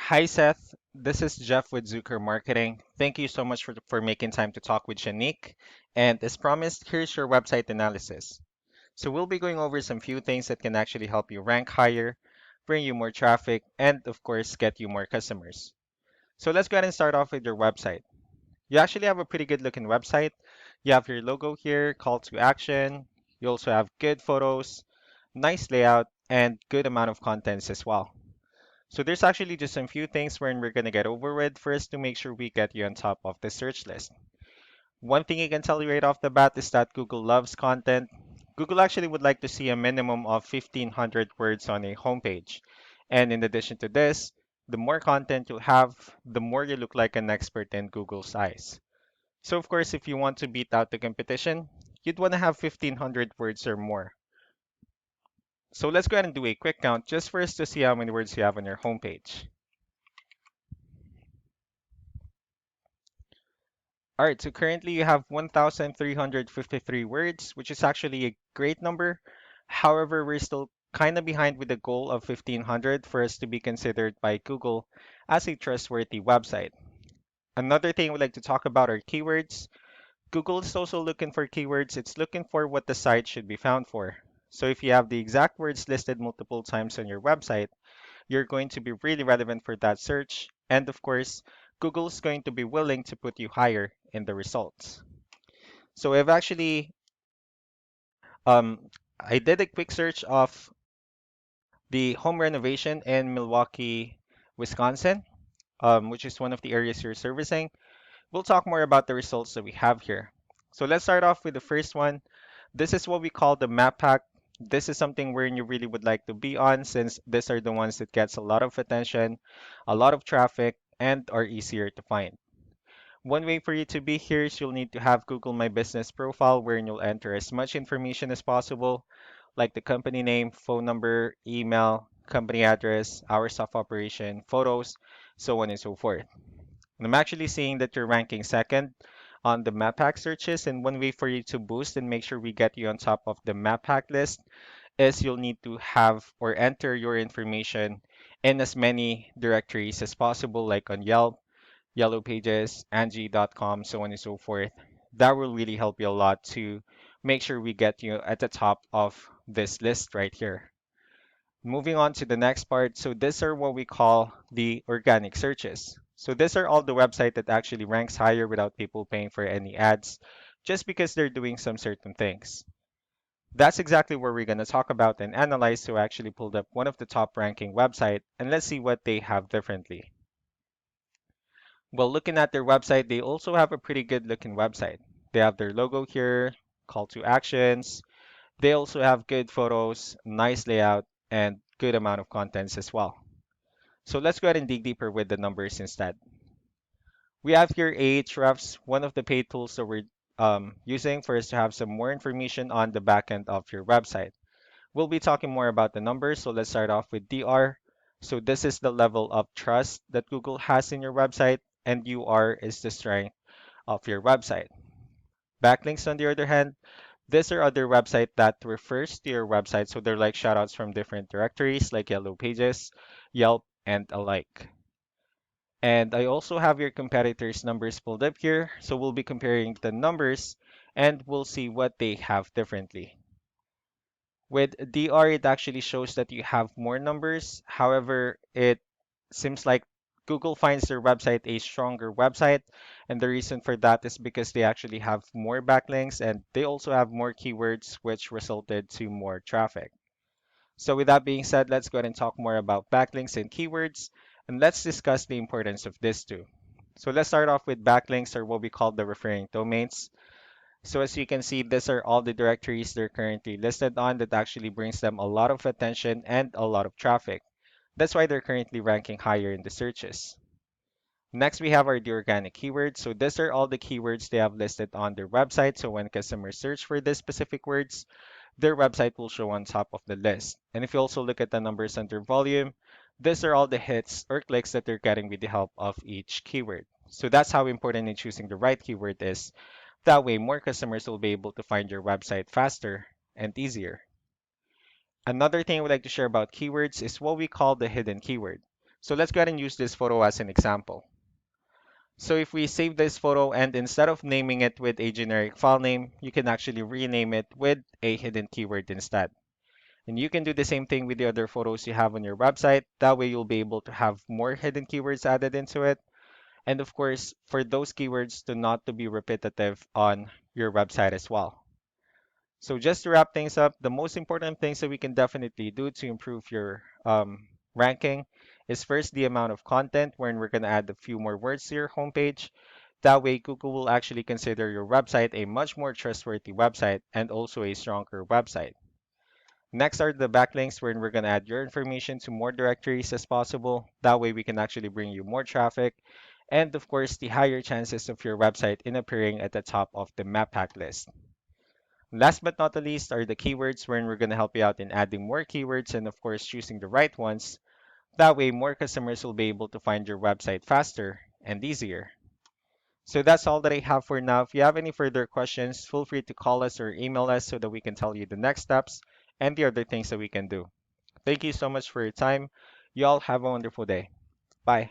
Hi, Seth. This is Jeff with Zucker Marketing. Thank you so much for making time to talk with Shanique. And as promised, here's your website analysis. So we'll be going over some few things that can actually help you rank higher, bring you more traffic, and of course, get you more customers. So let's go ahead and start off with your website. You actually have a pretty good looking website. You have your logo here, call to action. You also have good photos, nice layout, and good amount of contents as well. So there's actually just some few things wherein we're gonna get over with first to make sure we get you on top of the search list. One thing I can tell you right off the bat is that Google loves content. Google actually would like to see a minimum of 1,500 words on a homepage. And in addition to this, the more content you have, the more you look like an expert in Google's eyes. So of course, if you want to beat out the competition, you'd want to have 1,500 words or more. So let's go ahead and do a quick count just for us to see how many words you have on your homepage. All right, so currently you have 1,353 words, which is actually a great number. However, we're still kind of behind with the goal of 1,500 for us to be considered by Google as a trustworthy website. Another thing we'd like to talk about are keywords. Google is also looking for keywords. It's looking for what the site should be found for. So if you have the exact words listed multiple times on your website, you're going to be really relevant for that search. And of course, Google's going to be willing to put you higher in the results. So I've actually um, I did a quick search of the home renovation in Milwaukee, Wisconsin, which is one of the areas you're servicing. We'll talk more about the results that we have here. So let's start off with the first one. This is what we call the map pack. This is something where you really would like to be on since these are the ones that gets a lot of attention, a lot of traffic, and are easier to find. One way for you to be here is you'll need to have Google My Business profile wherein you'll enter as much information as possible, like the company name, phone number, email, company address, hours of operation, photos, so on and so forth. And I'm actually seeing that you're ranking second on the map pack searches, and one way for you to boost and make sure we get you on top of the map pack list is you'll need to have or enter your information in as many directories as possible, like on Yelp, Yellow Pages, Angie.com, so on and so forth. That will really help you a lot to make sure we get you at the top of this list right here. Moving on to the next part. So these are what we call the organic searches. So these are all the website that actually ranks higher without people paying for any ads, just because they're doing some certain things. That's exactly what we're going to talk about and analyze. So I actually pulled up one of the top ranking website and let's see what they have differently. Well, looking at their website, they also have a pretty good looking website. They have their logo here, call to actions. They also have good photos, nice layout, and good amount of contents as well. So let's go ahead and dig deeper with the numbers instead. We have here Ahrefs, one of the paid tools that we're using for us to have some more information on the backend of your website. We'll be talking more about the numbers, so let's start off with DR. So this is the level of trust that Google has in your website, and UR is the strength of your website. Backlinks, on the other hand, these are other website that refers to your website, so they're like shoutouts from different directories like Yellow Pages, Yelp, and alike. And I also have your competitors' numbers pulled up here, so we'll be comparing the numbers and we'll see what they have differently. With DR, it actually shows that you have more numbers. However, it seems like Google finds their website a stronger website. And the reason for that is because they actually have more backlinks and they also have more keywords, which resulted to more traffic. So with that being said, let's go ahead and talk more about backlinks and keywords. And let's discuss the importance of these two. So let's start off with backlinks, or what we call the referring domains. So as you can see, these are all the directories they're currently listed on that actually brings them a lot of attention and a lot of traffic. That's why they're currently ranking higher in the searches. Next, we have our the organic keywords. So these are all the keywords they have listed on their website. So when customers search for these specific words, their website will show on top of the list. And if you also look at the numbers under volume, these are all the hits or clicks that they're getting with the help of each keyword. So that's how important in choosing the right keyword is. That way, more customers will be able to find your website faster and easier. Another thing I would like to share about keywords is what we call the hidden keyword. So let's go ahead and use this photo as an example. So if we save this photo and instead of naming it with a generic file name, you can actually rename it with a hidden keyword instead. And you can do the same thing with the other photos you have on your website. That way you'll be able to have more hidden keywords added into it. And of course, for those keywords to not to be repetitive on your website as well. So just to wrap things up, the most important things that we can definitely do to improve your ranking is first the amount of content, wherein we're going to add a few more words to your homepage. That way, Google will actually consider your website a much more trustworthy website and also a stronger website. Next are the backlinks, wherein we're going to add your information to more directories as possible. That way, we can actually bring you more traffic. And of course, the higher chances of your website in appearing at the top of the map pack list. Last but not the least are the keywords, wherein we're going to help you out in adding more keywords and, of course, choosing the right ones. That way, more customers will be able to find your website faster and easier. So that's all that I have for now. If you have any further questions, feel free to call us or email us so that we can tell you the next steps and the other things that we can do. Thank you so much for your time. You all have a wonderful day. Bye.